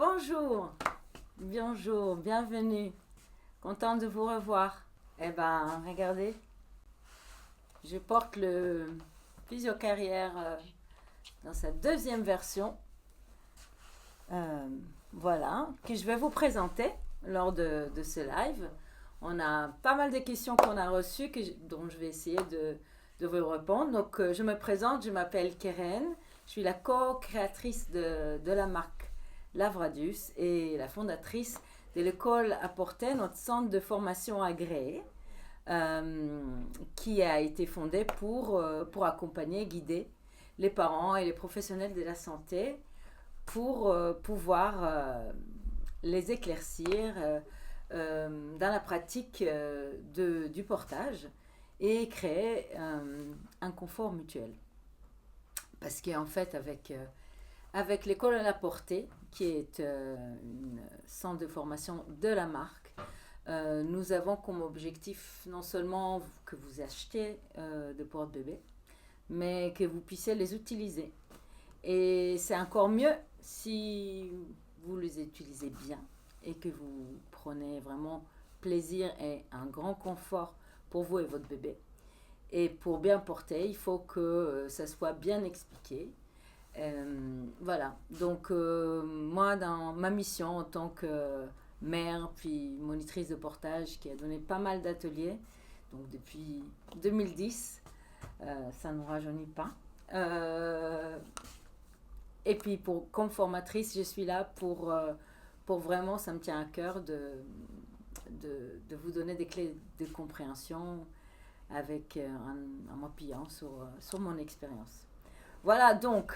Bonjour, bonjour, bienvenue. Content de vous revoir. Eh ben, regardez, je porte le Physio-Carrière dans sa deuxième version. Voilà, que je vais vous présenter lors de ce live. On a pas mal de questions qu'on a reçues dont je vais essayer de vous répondre. Donc, je me présente, je m'appelle Keren. Je suis la co-créatrice de la marque Lavradius et la fondatrice de l'école à Portet, notre centre de formation agréé, qui a été fondé pour accompagner, guider les parents et les professionnels de la santé pour pouvoir les éclaircir dans la pratique du portage et créer un confort mutuel. Parce qu'en fait, avec l'école à la portée, qui est une centre de formation de la marque, nous avons comme objectif non seulement que vous achetiez des porte-bébés, mais que vous puissiez les utiliser. Et c'est encore mieux si vous les utilisez bien et que vous prenez vraiment plaisir et un grand confort pour vous et votre bébé. Et pour bien porter, il faut que ça soit bien expliqué. Voilà, donc moi dans ma mission en tant que mère puis monitrice de portage qui a donné pas mal d'ateliers, donc depuis 2010, ça ne nous rajeunit pas. Et puis comme formatrice, je suis là pour vraiment, ça me tient à cœur de vous donner des clés de compréhension en m'appuyant sur mon expérience. Voilà donc,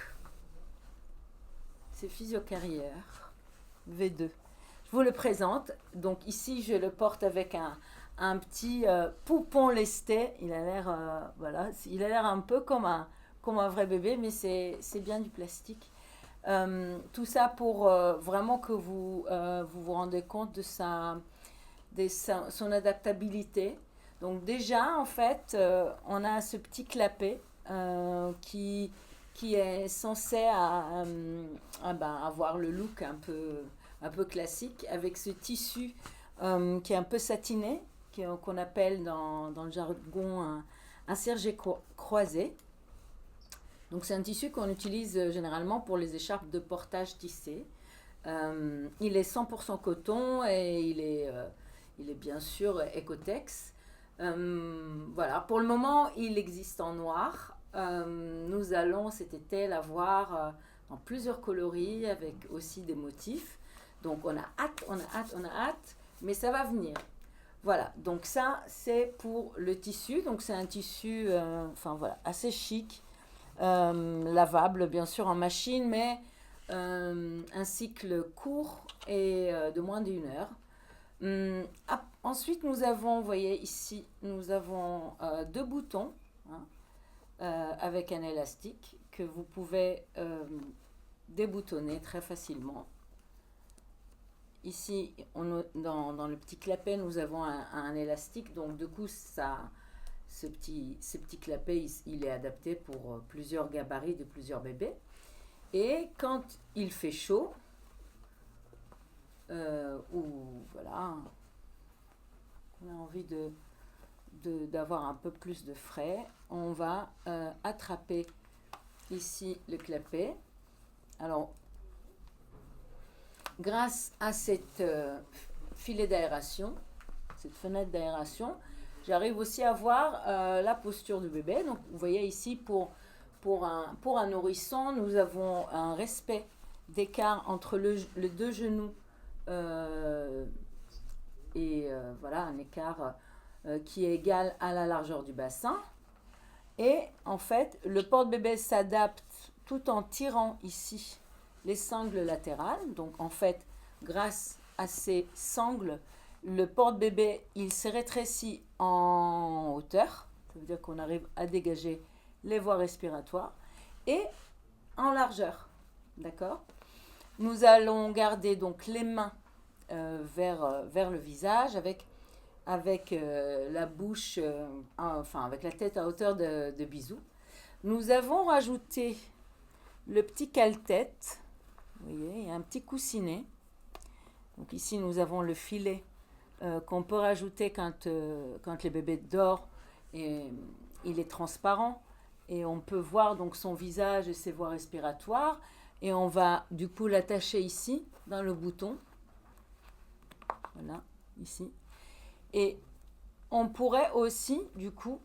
c'est Physio-Carrière V2. Je vous le présente. Donc ici, je le porte avec un petit poupon lesté. Il a l'air il a l'air un peu comme un vrai bébé, mais c'est bien du plastique. Tout ça pour vraiment que vous vous rendez compte de son adaptabilité. Donc déjà, en fait, on a ce petit clapet qui est censé avoir le look un peu classique, avec ce tissu qui est un peu satiné, qu'on appelle dans le jargon un serge croisé. Donc c'est un tissu qu'on utilise généralement pour les écharpes de portage tissées. Il est 100% coton et il est bien sûr Ecotex. Voilà, pour le moment, il existe en noir. Nous allons cet été l'avoir en plusieurs coloris avec aussi des motifs. Donc on a hâte, mais ça va venir. Voilà, donc ça c'est pour le tissu. Donc c'est un tissu assez chic, lavable bien sûr en machine, mais un cycle court et de moins d'une heure. Ensuite, nous avons, vous voyez ici, nous avons deux boutons avec un élastique que vous pouvez déboutonner très facilement. Ici, dans le petit clapet, nous avons un élastique, donc du coup, ce petit clapet, il est adapté pour plusieurs gabarits de plusieurs bébés. Et quand il fait chaud, ou voilà, on a envie d'avoir un peu plus de frais, on va attraper ici le clapet. Alors, grâce à cette filet d'aération, cette fenêtre d'aération, j'arrive aussi à voir la posture du bébé. Donc, vous voyez ici, pour un nourrisson, nous avons un respect d'écart entre les deux genoux voilà, un écart qui est égal à la largeur du bassin. Et en fait, le porte-bébé s'adapte tout en tirant ici les sangles latérales. Donc en fait, grâce à ces sangles, le porte-bébé, il se rétrécit en hauteur. Ça veut dire qu'on arrive à dégager les voies respiratoires. Et en largeur. D'accord ? Nous allons garder donc les mains vers le visage avec la bouche, avec la tête à hauteur de bisou. Nous avons rajouté le petit cale-tête. Vous voyez, il y a un petit coussinet Donc ici, nous avons le filet qu'on peut rajouter quand le bébé dort et il est transparent et on peut voir donc son visage et ses voies respiratoires et on va du coup l'attacher ici dans le bouton, voilà, ici. Et on pourrait aussi du coup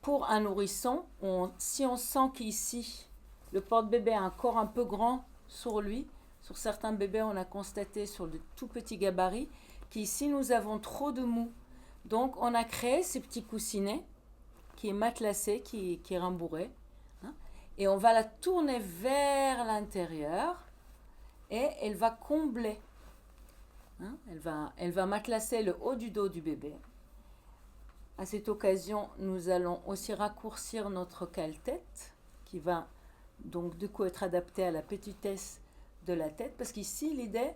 pour un nourrisson, si on sent qu'ici le porte-bébé a un corps un peu grand sur lui, sur certains bébés on a constaté sur de tout petits gabarits qu'ici nous avons trop de mou. Donc on a créé ces petits coussinets qui est matelassé, qui est rembourré. Hein, et on va la tourner vers l'intérieur et elle va combler. Hein, elle va matelasser le haut du dos du bébé. À cette occasion, nous allons aussi raccourcir notre cale-tête qui va donc du coup être adapté à la petitesse de la tête. Parce qu'ici, l'idée,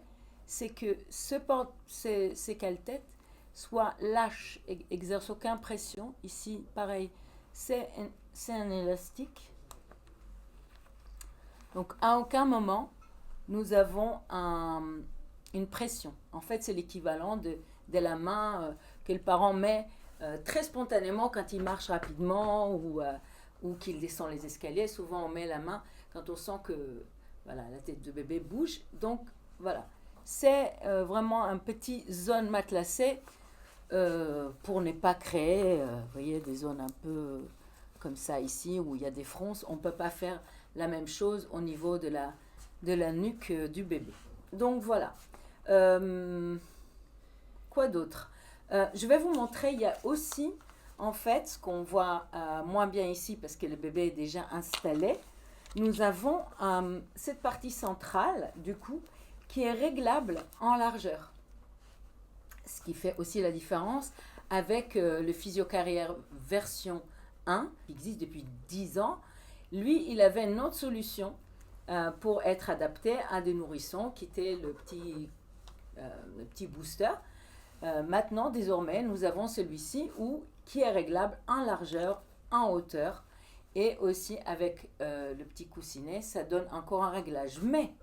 c'est que ces cale-têtes soient lâches, exercent aucune pression. Ici, pareil, c'est un élastique. Donc, à aucun moment, nous avons une pression. En fait, c'est l'équivalent de la main que le parent met très spontanément quand il marche rapidement ou qu'il descend les escaliers. Souvent, on met la main quand on sent que voilà, la tête de bébé bouge. Donc, voilà. C'est vraiment un petit zone matelassée pour ne pas créer, vous voyez, des zones un peu comme ça ici où il y a des fronces. On ne peut pas faire la même chose au niveau de la nuque du bébé. Donc, voilà. Quoi d'autre? Je vais vous montrer, il y a aussi, en fait, ce qu'on voit moins bien ici parce que le bébé est déjà installé. Nous avons cette partie centrale, du coup, qui est réglable en largeur. Ce qui fait aussi la différence avec le Physio-Carrière version 1, qui existe depuis 10 ans. Lui, il avait une autre solution pour être adapté à des nourrissons, qui était le petit booster. Maintenant, désormais, nous avons celui-ci qui est réglable en largeur, en hauteur et aussi avec le petit coussinet, ça donne encore un réglage. Mais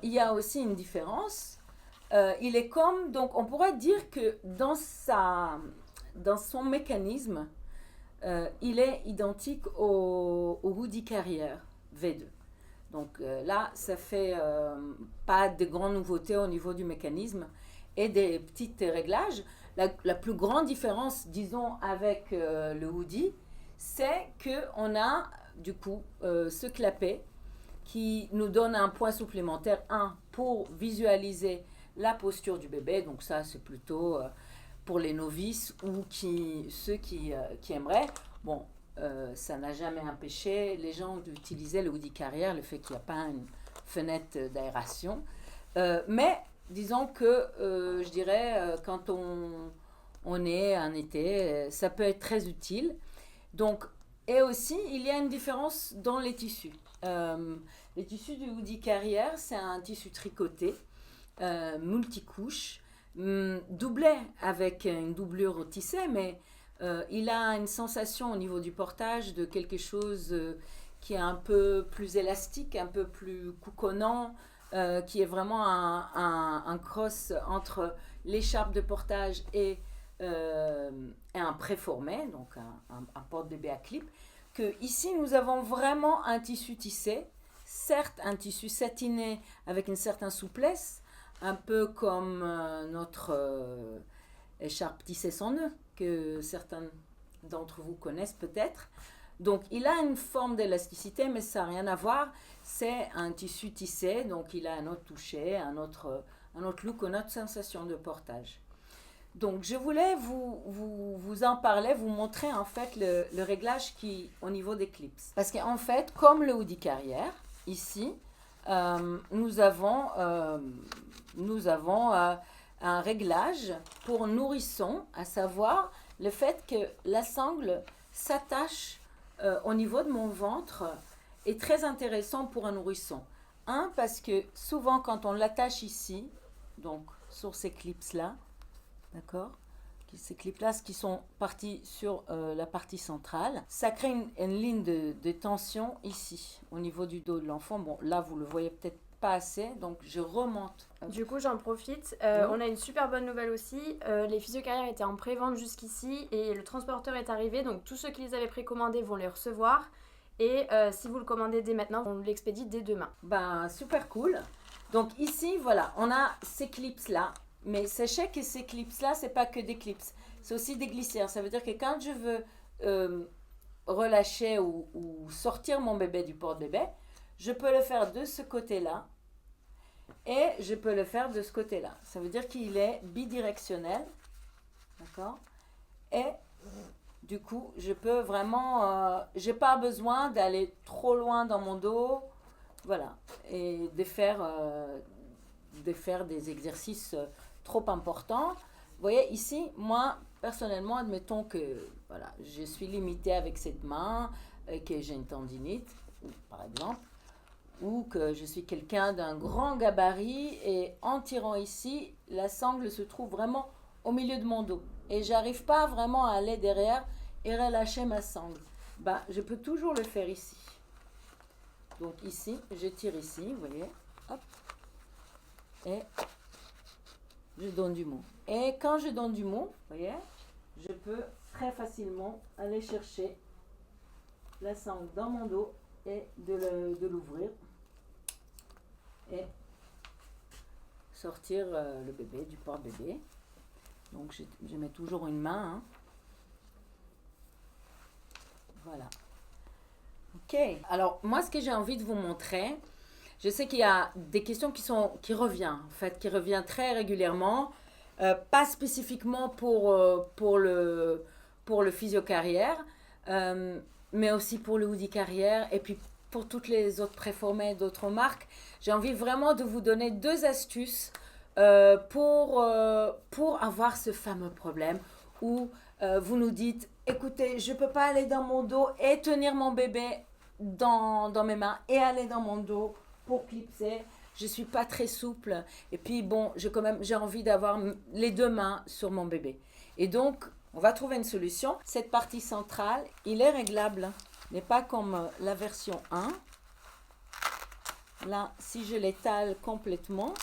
il y a aussi une différence. Il est comme, donc on pourrait dire que dans son mécanisme, il est identique au Woody Carrier V2. Donc là, ça fait pas de grandes nouveautés au niveau du mécanisme et des petits réglages. La plus grande différence, disons, avec le Woody, c'est qu'on a du coup ce clapet qui nous donne un point supplémentaire, pour visualiser la posture du bébé. Donc ça, c'est plutôt pour les novices ou ceux qui aimeraient. Bon, ça n'a jamais empêché les gens d'utiliser le Woody Carrier, le fait qu'il n'y a pas une fenêtre d'aération. Mais disons que, je dirais, quand on est en été, ça peut être très utile. Donc, et aussi, il y a une différence dans les tissus. Les tissus du Woody Carrier, c'est un tissu tricoté, multicouche, doublé avec une doublure au tissé, mais il a une sensation au niveau du portage de quelque chose qui est un peu plus élastique, un peu plus couconnant, qui est vraiment un cross entre l'écharpe de portage et un préformé, donc un porte-bébé à clip, que ici nous avons vraiment un tissu tissé, certes un tissu satiné avec une certaine souplesse, un peu comme notre écharpe tissée sans nœud, que certains d'entre vous connaissent peut-être. Donc il a une forme d'élasticité, mais ça n'a rien à voir, c'est un tissu tissé, donc il a un autre toucher, un autre look, une autre sensation de portage. Donc je voulais vous en parler, vous montrer en fait le réglage au niveau des clips. Parce qu'en fait, comme le Woody Carrier, ici, nous avons un réglage pour nourrisson, à savoir le fait que la sangle s'attache au niveau de mon ventre est très intéressant pour un nourrisson. Parce que souvent quand on l'attache ici, donc sur ces clips-là, d'accord, ces clips-là qui sont partis sur la partie centrale, ça crée une ligne de tension ici, au niveau du dos de l'enfant. Bon, là, vous le voyez peut-être pas assez, donc je remonte. Du coup, j'en profite. Oui. On a une super bonne nouvelle aussi. Les physiocarrières étaient en pré-vente jusqu'ici et le transporteur est arrivé. Donc, tous ceux qui les avaient précommandés vont les recevoir. Et si vous le commandez dès maintenant, on l'expédie dès demain. Ben, super cool. Donc ici, voilà, on a ces clips-là. Mais sachez que ces clips-là, c'est pas que des clips. C'est aussi des glissières. Ça veut dire que quand je veux relâcher ou sortir mon bébé du porte-bébé, je peux le faire de ce côté-là et je peux le faire de ce côté-là. Ça veut dire qu'il est bidirectionnel. D'accord? Et du coup, je peux vraiment... j'ai pas besoin d'aller trop loin dans mon dos. Voilà. Et de faire des exercices trop importants. Vous voyez, ici, moi, personnellement, admettons que voilà, je suis limitée avec cette main, que j'ai une tendinite, par exemple, ou que je suis quelqu'un d'un grand gabarit et en tirant ici, la sangle se trouve vraiment au milieu de mon dos. Et j'arrive pas vraiment à aller derrière et relâcher ma sangle. Ben, je peux toujours le faire ici. Donc ici, je tire ici, vous voyez, hop, et je donne du mot. Et quand je donne du mot, vous voyez, je peux très facilement aller chercher la sangle dans mon dos et de l'ouvrir et sortir le bébé du porte-bébé. Donc je mets toujours une main. Hein. Voilà. Ok. Alors moi, ce que j'ai envie de vous montrer, je sais qu'il y a des questions qui reviennent, en fait, qui reviennent très régulièrement, pas spécifiquement pour le physio-carrière, mais aussi pour le hoodie carrière et puis pour toutes les autres préformés d'autres marques. J'ai envie vraiment de vous donner 2 astuces pour avoir ce fameux problème où vous nous dites, écoutez, je ne peux pas aller dans mon dos et tenir mon bébé dans mes mains et aller dans mon dos pour clipser. Je ne suis pas très souple. Et puis, bon, j'ai envie d'avoir les 2 mains sur mon bébé. Et donc, on va trouver une solution. Cette partie centrale, il est réglable. N'est pas comme la version 1. Là, si je l'étale complètement,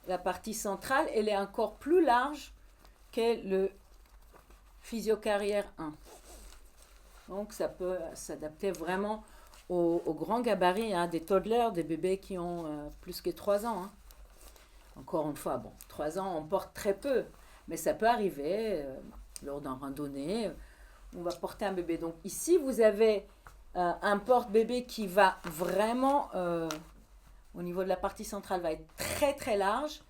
la partie centrale, elle est encore plus large que le physio-carrière 1. Donc, ça peut s'adapter vraiment aux grands gabarits, hein, des toddlers, des bébés qui ont plus que 3 ans. Hein. Encore une fois, bon, 3 ans, on porte très peu, mais ça peut arriver lors d'un randonnée, on va porter un bébé. Donc ici, vous avez un porte-bébé qui va vraiment, au niveau de la partie centrale, va être très très large,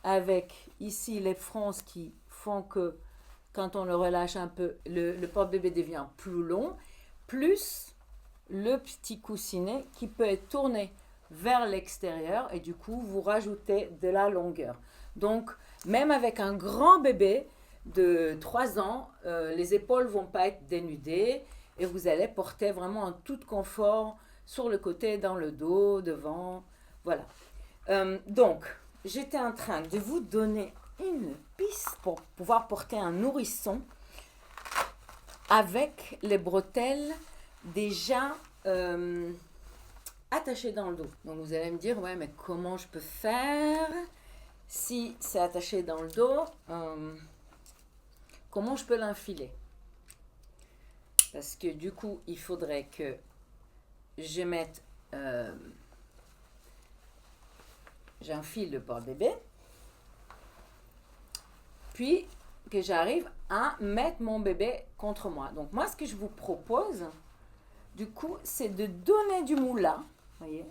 avec ici les fronces qui font que quand on le relâche un peu, le porte-bébé devient plus long, plus le petit coussinet qui peut être tourné vers l'extérieur et du coup, vous rajoutez de la longueur. Donc, même avec un grand bébé de 3 ans, les épaules ne vont pas être dénudées et vous allez porter vraiment en tout confort sur le côté, dans le dos, devant. Voilà. Donc, j'étais en train de vous donner une piste pour pouvoir porter un nourrisson avec les bretelles déjà attachées dans le dos. Donc vous allez me dire, ouais, mais comment je peux faire si c'est attaché dans le dos, comment je peux l'enfiler? Parce que du coup, il faudrait que je mette, j'enfile le porte-bébé, puis que j'arrive à mettre mon bébé contre moi. Donc moi, ce que je vous propose, du coup, c'est de donner du moula. Voyez.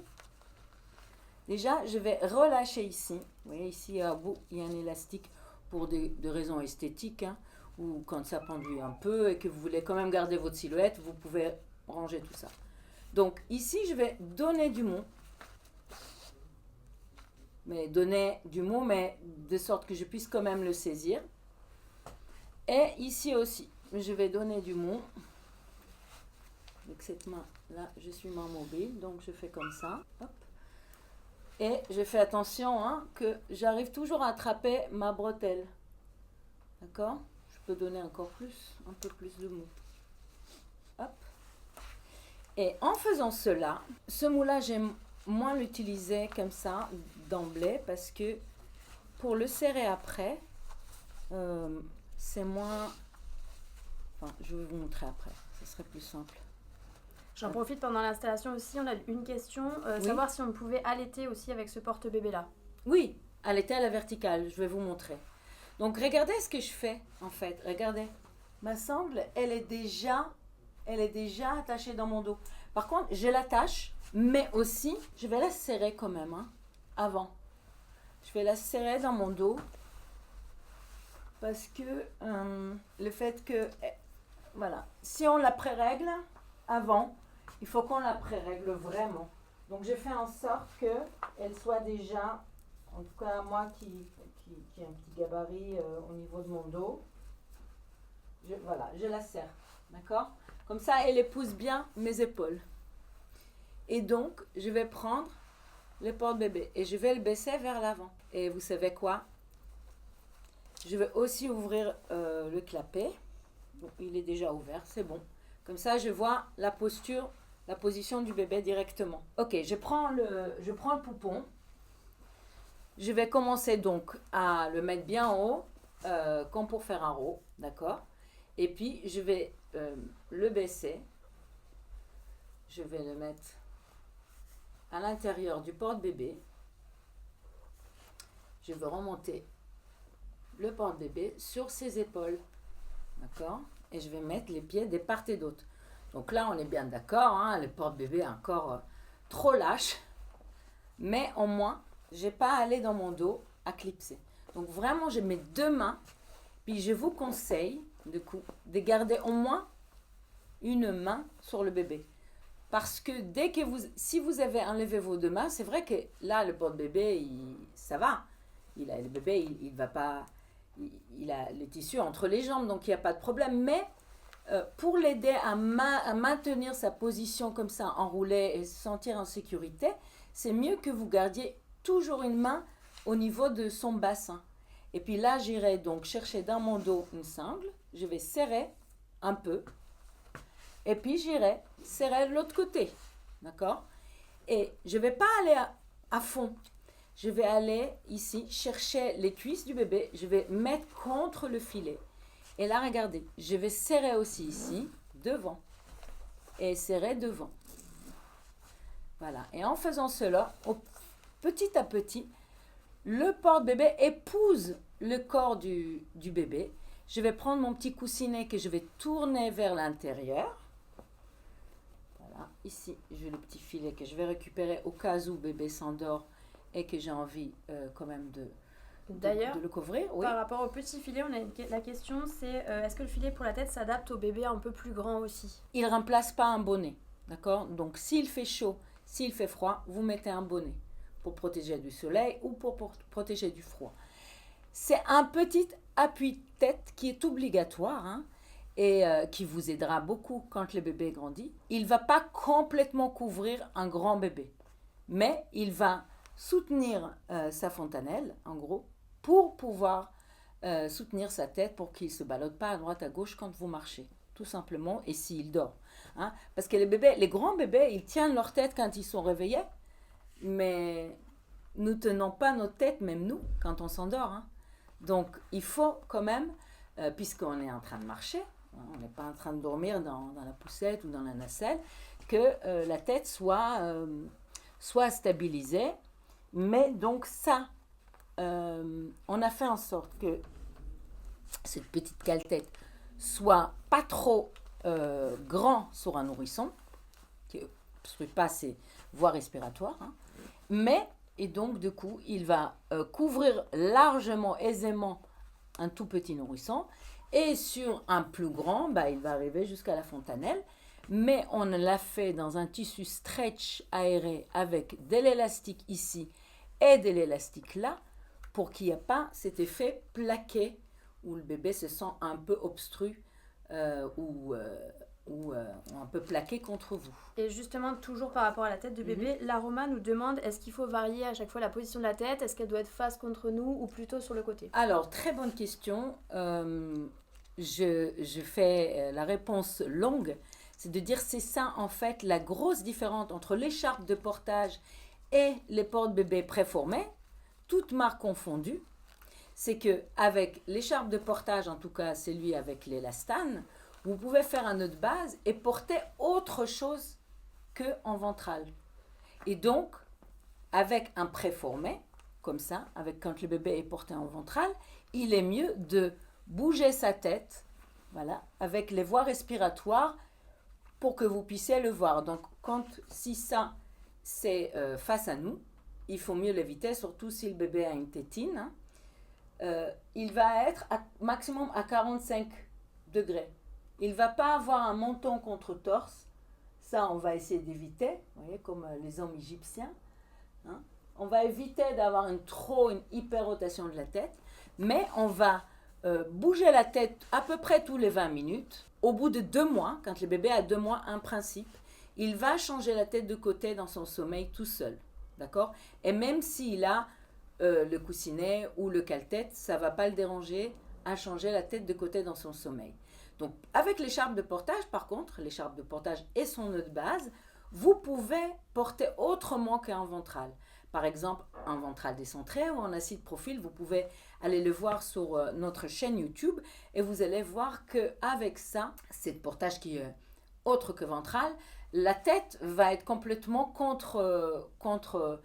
Déjà, je vais relâcher ici. Vous voyez, ici, à bout, il y a un élastique pour des raisons esthétiques, hein, ou quand ça pendule un peu et que vous voulez quand même garder votre silhouette, vous pouvez ranger tout ça. Donc ici, je vais donner du mou. Mais donner du mot, mais de sorte que je puisse quand même le saisir. Et ici aussi, je vais donner du mot. Avec cette main-là, je suis main mobile, donc je fais comme ça. Hop. Et je fais attention hein, que j'arrive toujours à attraper ma bretelle. D'accord? Je peux donner encore plus, un peu plus de mou. Hop. Et en faisant cela, ce mot-là, j'aime moins l'utiliser comme ça d'emblée parce que pour le serrer après, c'est moins... Enfin, je vais vous montrer après, ce serait plus simple. J'en profite pendant l'installation aussi, on a une question, Oui. savoir si on pouvait allaiter aussi avec ce porte-bébé-là. Oui, allaiter à la verticale, je vais vous montrer. Donc regardez ce que je fais en fait, regardez. Ma sangle, elle est déjà attachée dans mon dos. Par contre, je l'attache, mais aussi, je vais la serrer quand même, hein, avant. Je vais la serrer dans mon dos parce que le fait que, voilà, si on la pré-règle avant, il faut qu'on la pré-règle vraiment. Donc je fais en sorte qu'elle soit déjà, en tout cas moi qui ai un petit gabarit au niveau de mon dos, voilà, je la serre, d'accord? Comme ça, elle épouse bien mes épaules. Et donc, je vais prendre le porte-bébé et je vais le baisser vers l'avant. Et vous savez quoi? Je vais aussi ouvrir le clapet. Bon, il est déjà ouvert, c'est bon. Comme ça, je vois la posture, la position du bébé directement. Ok, je prends le poupon. Je vais commencer donc à le mettre bien haut, comme pour faire un row, d'accord? Et puis, je vais le baisser. Je vais le mettre à l'intérieur du porte-bébé. Je vais remonter le porte-bébé sur ses épaules, d'accord? Et je vais mettre les pieds des part et d'autre. Donc là, on est bien d'accord, hein, le porte-bébé est encore trop lâche, mais au moins, je n'ai pas à aller dans mon dos à clipser. Donc vraiment, je mets 2 mains, puis je vous conseille du coup de garder au moins une main sur le bébé. Parce que si vous avez enlevé vos 2 mains, c'est vrai que là, le porte-bébé, ça va. Le bébé, il va pas, il a le tissu entre les jambes, donc il n'y a pas de problème. Mais pour l'aider à maintenir sa position comme ça, enroulée et se sentir en sécurité, c'est mieux que vous gardiez toujours une main au niveau de son bassin. Et puis là, j'irai donc chercher dans mon dos une sangle. Je vais serrer un peu. Et puis j'irai serrer l'autre côté. D'accord? Et je ne vais pas aller à fond. Je vais aller ici chercher les cuisses du bébé. Je vais mettre contre le filet. Et là, regardez, je vais serrer aussi ici, devant. Et serrer devant. Voilà. Et en faisant cela, petit à petit, le porte-bébé épouse le corps du bébé. Je vais prendre mon petit coussinet que je vais tourner vers l'intérieur. Voilà. Ici, j'ai le petit filet que je vais récupérer au cas où bébé s'endort et que j'ai envie quand même de le couvrir. Oui. Par rapport au petit filet, la question c'est est-ce que le filet pour la tête s'adapte au bébé un peu plus grand aussi? Il ne remplace pas un bonnet. D'accord? Donc, s'il fait chaud, s'il fait froid, vous mettez un bonnet pour protéger du soleil ou pour protéger du froid. C'est un petit appui-tête qui est obligatoire, hein, et qui vous aidera beaucoup quand le bébé grandit. Il ne va pas complètement couvrir un grand bébé, mais il va soutenir sa fontanelle, en gros, pour pouvoir soutenir sa tête pour qu'il ne se ballotte pas à droite à gauche quand vous marchez, tout simplement, et s'il dort. Hein, parce que les grands bébés, ils tiennent leur tête quand ils sont réveillés, mais nous ne tenons pas notre tête, même nous, quand on s'endort. Hein. Donc, il faut quand même, puisqu'on est en train de marcher, hein, on n'est pas en train de dormir dans la poussette ou dans la nacelle, que la tête soit stabilisée. Mais donc ça, on a fait en sorte que cette petite cale-tête soit pas trop grand sur un nourrisson, qui n'obstrue pas ses voies respiratoires, hein, mais... Et donc, du coup, il va couvrir largement, aisément, un tout petit nourrisson. Et sur un plus grand, il va arriver jusqu'à la fontanelle. Mais on l'a fait dans un tissu stretch aéré avec de l'élastique ici et de l'élastique là, pour qu'il n'y ait pas cet effet plaqué où le bébé se sent un peu obstru ou un peu plaqué contre vous. Et justement, toujours par rapport à la tête du bébé, l'Aroma nous demande est-ce qu'il faut varier à chaque fois la position de la tête? Est-ce qu'elle doit être face contre nous ou plutôt sur le côté? Alors, très bonne question. Je fais la réponse longue, C'est de dire c'est ça en fait la grosse différence entre l'écharpe de portage et les porte-bébés préformés, toutes marques confondues. C'est que avec l'écharpe de portage, en tout cas celui avec l'élastane, vous pouvez faire un nœud de base et porter autre chose qu'en ventral. Et donc, avec un préformé, comme ça, quand le bébé est porté en ventral, il est mieux de bouger sa tête, voilà, avec les voies respiratoires pour que vous puissiez le voir. Donc, si ça, c'est face à nous, il faut mieux l'éviter, surtout si le bébé a une tétine. Hein. Il va être maximum à 45 degrés. Il ne va pas avoir un menton contre torse. Ça, on va essayer d'éviter, vous voyez, comme les hommes égyptiens. Hein. On va éviter d'avoir une hyper-rotation de la tête, mais on va bouger la tête à peu près tous les 20 minutes. Au bout de 2 mois, quand le bébé a 2 mois, un principe, il va changer la tête de côté dans son sommeil tout seul. D'accord? Et même s'il a le coussinet ou le cale-tête, ça ne va pas le déranger à changer la tête de côté dans son sommeil. Donc, avec l'écharpe de portage, par contre, l'écharpe de portage et son nœud de base, vous pouvez porter autrement qu'un ventral. Par exemple, un ventral décentré ou un acide profil, vous pouvez aller le voir sur notre chaîne YouTube et vous allez voir qu'avec ça, c'est le portage qui est autre que ventral, la tête va être complètement contre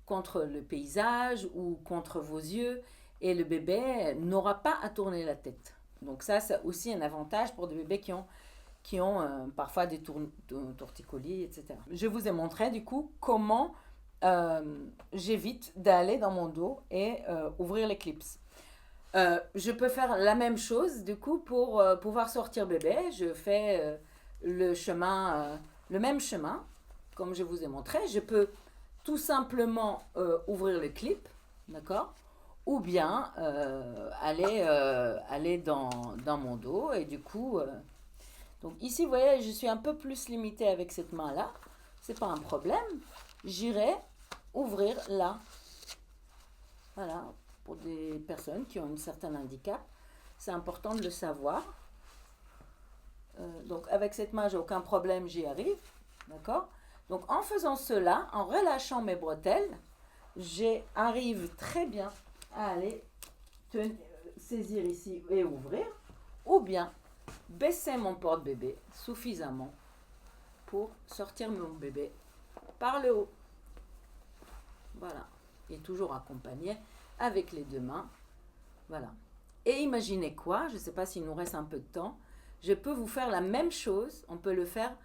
le paysage ou contre vos yeux et le bébé n'aura pas à tourner la tête. Donc ça, c'est aussi un avantage pour des bébés qui ont parfois des torticolis, etc. Je vous ai montré du coup comment j'évite d'aller dans mon dos et ouvrir les clips. Je peux faire la même chose du coup pour pouvoir sortir bébé. Je fais le même chemin comme je vous ai montré. Je peux tout simplement ouvrir le clip, d'accord, ou bien aller dans mon dos et du coup donc ici vous voyez je suis un peu plus limitée avec cette main là, c'est pas un problème, j'irai ouvrir là, voilà, pour des personnes qui ont un certain handicap, c'est important de le savoir. Donc avec cette main j'ai aucun problème, j'y arrive, d'accord. Donc en faisant cela, en relâchant mes bretelles, j'arrive très bien à aller saisir ici et ouvrir, ou bien baisser mon porte-bébé suffisamment pour sortir mon bébé par le haut. Voilà, et toujours accompagné avec les 2 mains. Voilà. Et imaginez quoi, je ne sais pas s'il nous reste un peu de temps, je peux vous faire la même chose, on peut le faire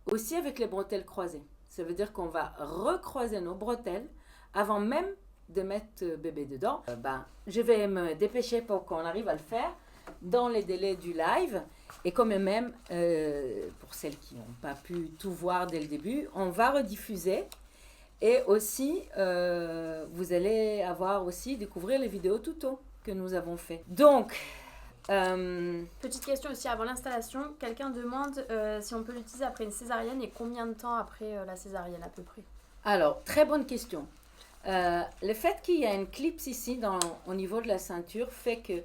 aussi avec les bretelles croisées. Ça veut dire qu'on va recroiser nos bretelles avant même de mettre bébé dedans. Je vais me dépêcher pour qu'on arrive à le faire dans les délais du live. Et quand même, pour celles qui n'ont pas pu tout voir dès le début, on va rediffuser. Et aussi, vous allez découvrir les vidéos tuto que nous avons fait. Donc, petite question aussi avant l'installation, quelqu'un demande si on peut l'utiliser après une césarienne et combien de temps après la césarienne à peu près. Alors, très bonne question. Le fait qu'il y a une clip ici au niveau de la ceinture fait que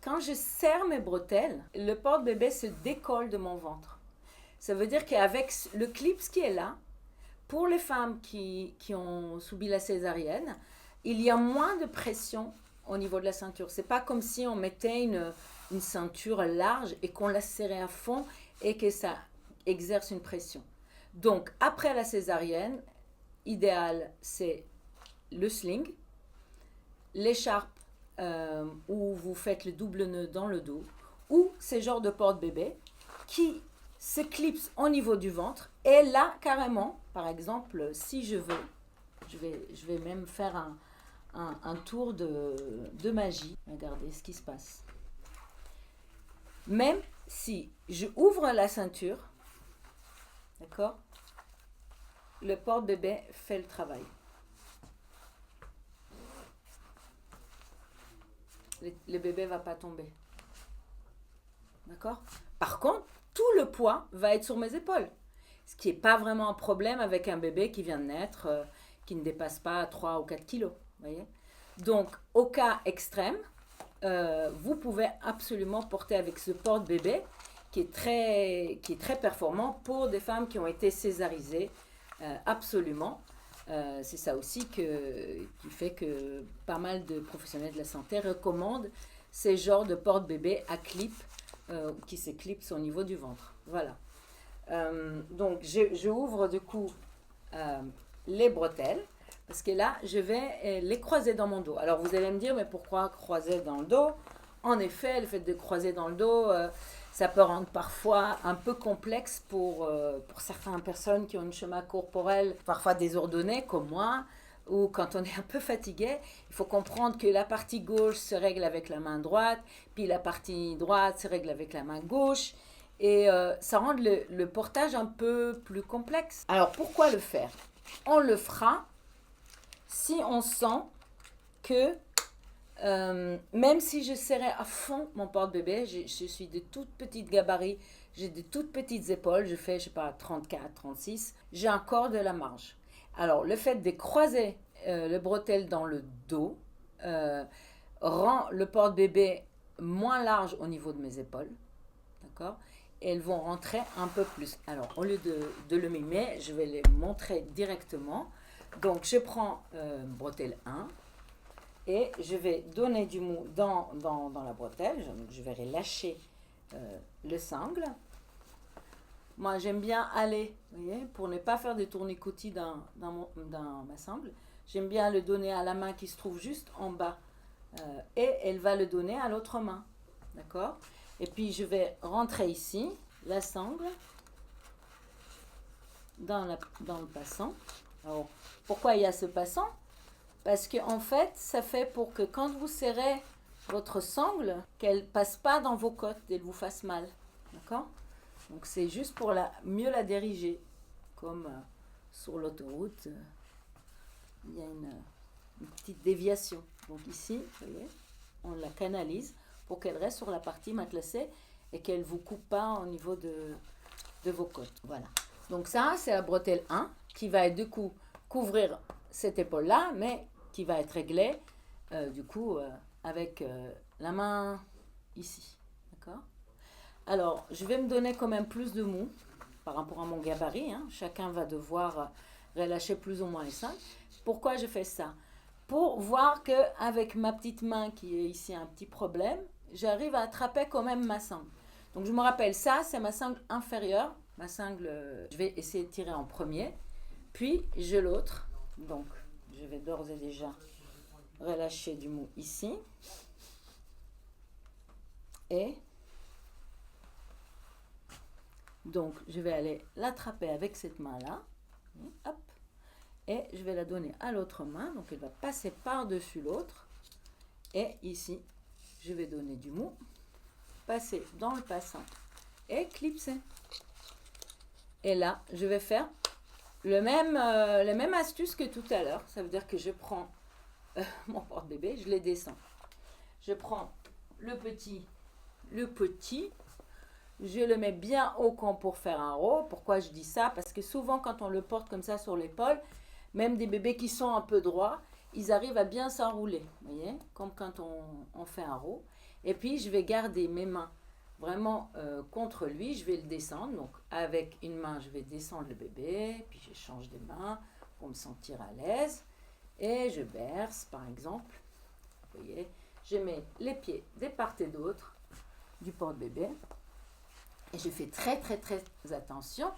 quand je serre mes bretelles, le porte-bébé se décolle de mon ventre. Ça veut dire qu'avec le clip qui est là, pour les femmes qui ont subi la césarienne, il y a moins de pression au niveau de la ceinture. C'est pas comme si on mettait une ceinture large et qu'on la serrait à fond et que ça exerce une pression. Donc, après la césarienne, idéal, c'est le sling, l'écharpe où vous faites le double nœud dans le dos, ou ces genres de porte-bébé qui se clipsent au niveau du ventre. Et là, carrément, par exemple, si je veux, je vais même faire un tour de magie. Regardez ce qui se passe. Même si je ouvre la ceinture, d'accord, le porte-bébé fait le travail. Le bébé ne va pas tomber. D'accord? Par contre, tout le poids va être sur mes épaules. Ce qui n'est pas vraiment un problème avec un bébé qui vient de naître, qui ne dépasse pas 3 ou 4 kilos. Voyez? Donc, au cas extrême, vous pouvez absolument porter avec ce porte-bébé qui est très performant pour des femmes qui ont été césarisées, absolument. C'est ça aussi qui fait que pas mal de professionnels de la santé recommandent ces genres de porte-bébé à clip qui s'éclipsent au niveau du ventre. Voilà. Donc, je ouvre du coup les bretelles parce que là, je vais les croiser dans mon dos. Alors, vous allez me dire, mais pourquoi croiser dans le dos? En effet, le fait de croiser dans le dos, ça peut rendre parfois un peu complexe pour certaines personnes qui ont une schéma corporel parfois désordonné, comme moi, ou quand on est un peu fatigué. Il faut comprendre que la partie gauche se règle avec la main droite, puis la partie droite se règle avec la main gauche, et ça rend le portage un peu plus complexe. Alors, pourquoi le faire? On le fera si on sent que même si je serrais à fond mon porte-bébé, je suis de toute petite gabarit, j'ai de toutes petites épaules, je fais, je sais pas, 34, 36, j'ai encore de la marge. Alors, le fait de croiser le bretelle dans le dos rend le porte-bébé moins large au niveau de mes épaules, d'accord? Et elles vont rentrer un peu plus. Alors, au lieu de le mimer, je vais les montrer directement. Donc, je prends bretelle 1. Et je vais donner du mou dans la bretelle. Je vais relâcher le sangle. Moi, j'aime bien aller, vous voyez, pour ne pas faire des tournicotis dans ma sangle. J'aime bien le donner à la main qui se trouve juste en bas. Et elle va le donner à l'autre main. D'accord? Et puis, je vais rentrer ici, la sangle, dans le passant. Alors, pourquoi il y a ce passant? Parce qu'en fait, ça fait pour que quand vous serrez votre sangle, qu'elle ne passe pas dans vos côtes et vous fasse mal. D'accord? Donc c'est juste pour mieux la diriger. Comme sur l'autoroute, il y a une petite déviation. Donc ici, vous voyez, on la canalise pour qu'elle reste sur la partie matelassée et qu'elle ne vous coupe pas au niveau de vos côtes. Voilà. Donc ça, c'est la bretelle 1 qui va du coup couvrir cette épaule-là, mais qui va être réglée du coup avec la main ici. D'accord? Alors, je vais me donner quand même plus de mou par rapport à mon gabarit. Hein. Chacun va devoir relâcher plus ou moins les seins. Pourquoi je fais ça? Pour voir qu'avec ma petite main qui est ici un petit problème, j'arrive à attraper quand même ma sangle. Donc, je me rappelle, ça, c'est ma sangle inférieure. Ma sangle, je vais essayer de tirer en premier. Puis, j'ai l'autre. Donc, je vais d'ores et déjà relâcher du mou ici. Et donc, je vais aller l'attraper avec cette main-là. Hop. Et je vais la donner à l'autre main. Donc, elle va passer par-dessus l'autre. Et ici, je vais donner du mou. Passer dans le passant. Et clipser. Et là, je vais faire la même astuce que tout à l'heure. Ça veut dire que je prends mon porte-bébé, je les descends. Je prends le petit, je le mets bien au camp pour faire un rot. Pourquoi je dis ça? Parce que souvent, quand on le porte comme ça sur l'épaule, même des bébés qui sont un peu droits, ils arrivent à bien s'enrouler. Vous voyez? Comme quand on fait un rot. Et puis, je vais garder mes mains vraiment contre lui, je vais le descendre. Donc, avec une main, je vais descendre le bébé, puis je change de main pour me sentir à l'aise. Et je berce, par exemple. Vous voyez, je mets les pieds des part et d'autre du porte-bébé. Et je fais très, très, très attention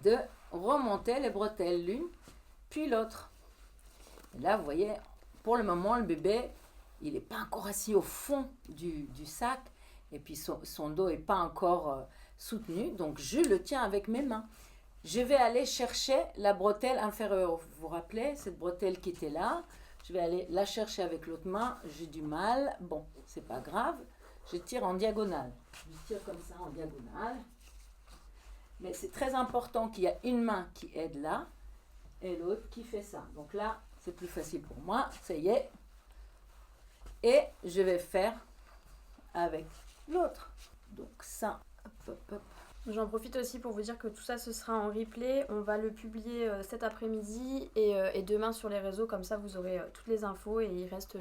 de remonter les bretelles l'une, puis l'autre. Et là, vous voyez, pour le moment, le bébé, il n'est pas encore assis au fond du sac. Et puis son dos n'est pas encore soutenu, donc je le tiens avec mes mains. Je vais aller chercher la bretelle inférieure. Vous vous rappelez, cette bretelle qui était là, je vais aller la chercher avec l'autre main. J'ai du mal, bon, c'est pas grave. Je tire en diagonale. Je tire comme ça en diagonale. Mais c'est très important qu'il y ait une main qui aide là et l'autre qui fait ça. Donc là, c'est plus facile pour moi. Ça y est. Et je vais faire avec l'autre. Donc ça, hop, hop, hop. J'en profite aussi pour vous dire que tout ça, ce sera en replay. On va le publier cet après-midi et demain sur les réseaux. Comme ça, vous aurez toutes les infos et il reste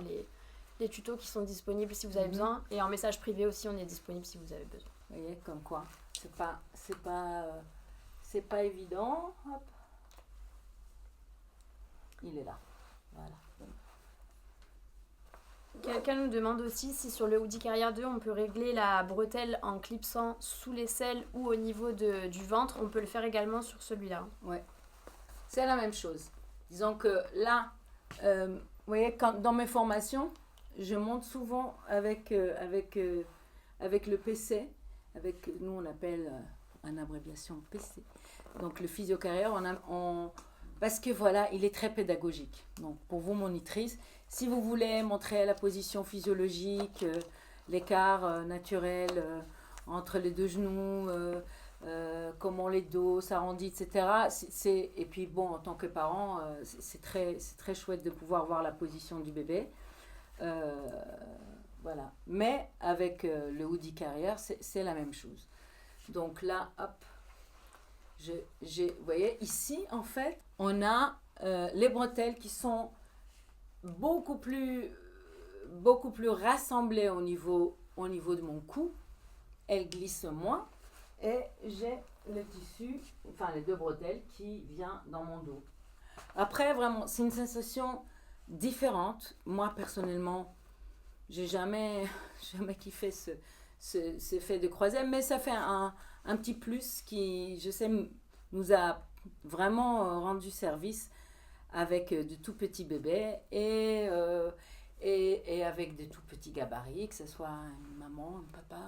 les tutos qui sont disponibles si vous avez besoin. Et en message privé aussi, on est disponible si vous avez besoin. Vous voyez, comme quoi, c'est pas évident. Hop. Il est là. Voilà. Quelqu'un nous demande aussi si sur le Hoodie Carrière 2, on peut régler la bretelle en clipsant sous l'aisselle ou au niveau du ventre. On peut le faire également sur celui-là. Ouais. C'est la même chose. Disons que là, vous voyez, dans mes formations, je monte souvent avec le PC, nous on appelle en abréviation PC, donc le physio-carrière, parce que voilà, il est très pédagogique. Donc pour vous monitrices, si vous voulez montrer la position physiologique, l'écart naturel entre les deux genoux, comment les dos s'arrondit, etc. Et puis bon, en tant que parent, c'est très chouette de pouvoir voir la position du bébé. Voilà. Mais avec le Hoodie Carrière, c'est la même chose. Donc là, hop, vous voyez, ici, en fait, on a les bretelles qui sont beaucoup plus rassemblées au niveau de mon cou. Elles glissent moins. Et j'ai le tissu, enfin les deux bretelles qui vient dans mon dos. Après, vraiment, c'est une sensation différente. Moi, personnellement, j'ai jamais kiffé ce fait de croisette, mais ça fait un petit plus qui, je sais, nous a vraiment rendu service avec de tout petits bébés et avec de tout petits gabarits, que ce soit une maman, un papa.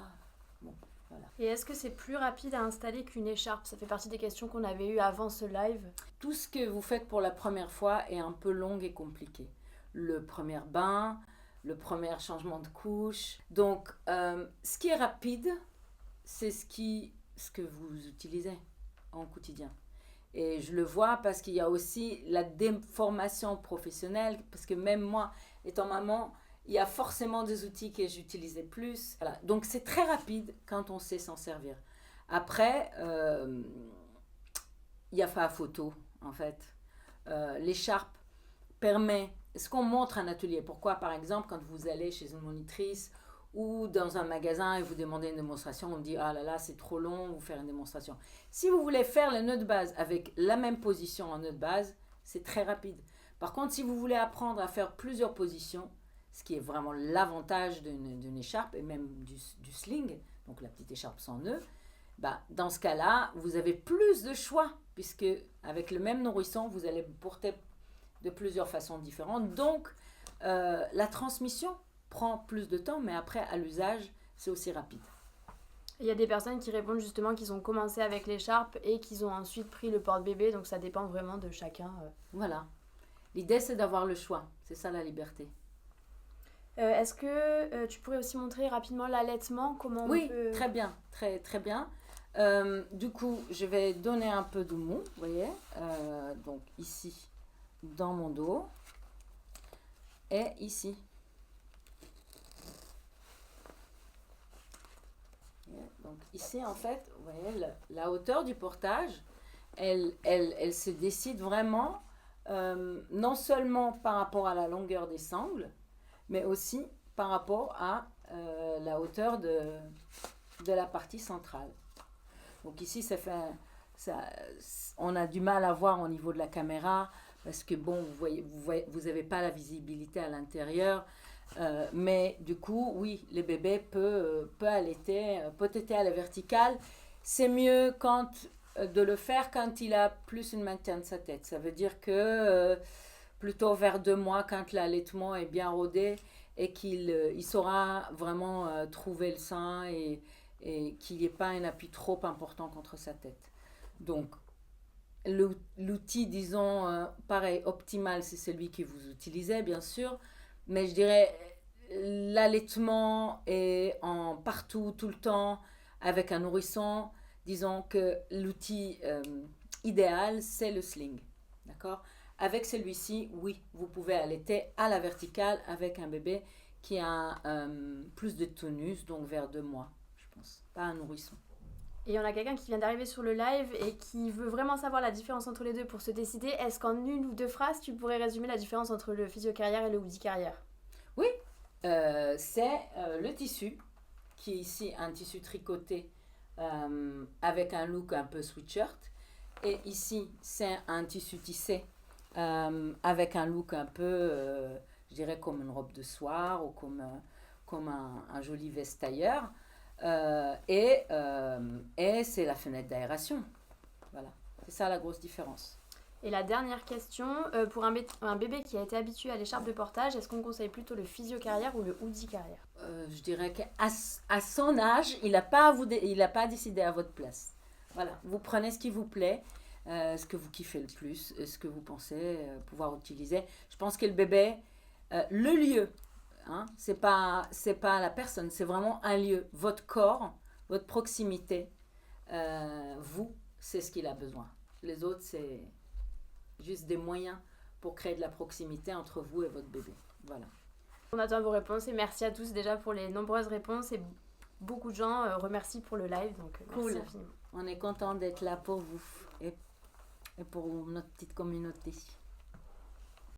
Bon, voilà. Et est-ce que c'est plus rapide à installer qu'une écharpe? Ça fait partie des questions qu'on avait eues avant ce live. Tout ce que vous faites pour la première fois est un peu long et compliqué. Le premier bain, le premier changement de couche. Donc, ce qui est rapide, c'est ce que vous utilisez en quotidien. Et je le vois parce qu'il y a aussi la déformation professionnelle, parce que même moi, étant maman, il y a forcément des outils que j'utilisais plus. Voilà. Donc, c'est très rapide quand on sait s'en servir. Après, il y a pas photo, en fait. L'écharpe permet... Ce qu'on montre en atelier, pourquoi, par exemple, quand vous allez chez une monitrice ou dans un magasin et vous demandez une démonstration, on dit « Ah là là, c'est trop long, vous faire une démonstration. » Si vous voulez faire le nœud de base avec la même position en nœud de base, c'est très rapide. Par contre, si vous voulez apprendre à faire plusieurs positions, ce qui est vraiment l'avantage d'une écharpe et même du sling, donc la petite écharpe sans nœud, bah, dans ce cas-là, vous avez plus de choix, puisque avec le même nourrisson, vous allez porter de plusieurs façons différentes. Donc, la transmission prend plus de temps, mais après, à l'usage, c'est aussi rapide. Il y a des personnes qui répondent justement qu'ils ont commencé avec l'écharpe et qu'ils ont ensuite pris le porte-bébé, donc ça dépend vraiment de chacun. Voilà. L'idée, c'est d'avoir le choix. C'est ça, la liberté. Est-ce que tu pourrais aussi montrer rapidement l'allaitement, comment on peut... Très bien, très, très bien. Du coup, je vais donner un peu de mou, vous voyez. Donc, ici, dans mon dos. Et ici. Donc, ici, en fait, vous voyez, la hauteur du portage, elle se décide vraiment, non seulement par rapport à la longueur des sangles, mais aussi par rapport à la hauteur de la partie centrale. Donc ici, on a du mal à voir au niveau de la caméra parce que bon, vous avez pas la visibilité à l'intérieur, mais du coup, oui, le bébé peut allaiter, peut être à la verticale. C'est mieux de le faire quand il a plus une maintien de sa tête. Ça veut dire que plutôt vers 2 mois, quand l'allaitement est bien rodé et qu'il saura vraiment trouver le sein et qu'il n'y ait pas un appui trop important contre sa tête. Donc, l'outil, disons, pareil, optimal, c'est celui que vous utilisez, bien sûr, mais je dirais l'allaitement est partout, tout le temps, avec un nourrisson. Disons que l'outil idéal, c'est le sling, d'accord ? Avec celui-ci, oui, vous pouvez allaiter à la verticale avec un bébé qui a plus de tonus, donc vers 2 mois, je pense, pas un nourrisson. Et on a quelqu'un qui vient d'arriver sur le live et qui veut vraiment savoir la différence entre les deux pour se décider. Est-ce qu'en 1 ou 2 phrases, tu pourrais résumer la différence entre le physio-carrière et le Hoodie Carrière ? Oui, c'est le tissu qui est ici un tissu tricoté avec un look un peu sweatshirt. Et ici, c'est un tissu tissé avec un look un peu, je dirais, comme une robe de soir ou comme un joli veste tailleur. Et c'est la fenêtre d'aération. Voilà, c'est ça la grosse différence. Et la dernière question, pour un bébé qui a été habitué à l'écharpe de portage, est-ce qu'on conseille plutôt le physio-carrière ou le hoodie carrière? Je dirais qu'à son âge, il n'a pas, à décider à votre place. Voilà, vous prenez ce qui vous plaît, ce que vous kiffez le plus, ce que vous pensez pouvoir utiliser. Je pense que le bébé, le lieu, hein, c'est pas la personne, c'est vraiment un lieu. Votre corps, votre proximité, vous, c'est ce qu'il a besoin. Les autres, c'est juste des moyens pour créer de la proximité entre vous et votre bébé. Voilà. On attend vos réponses et merci à tous déjà pour les nombreuses réponses et beaucoup de gens remercient pour le live, donc merci infiniment. On est content d'être là pour vous et pour notre petite communauté.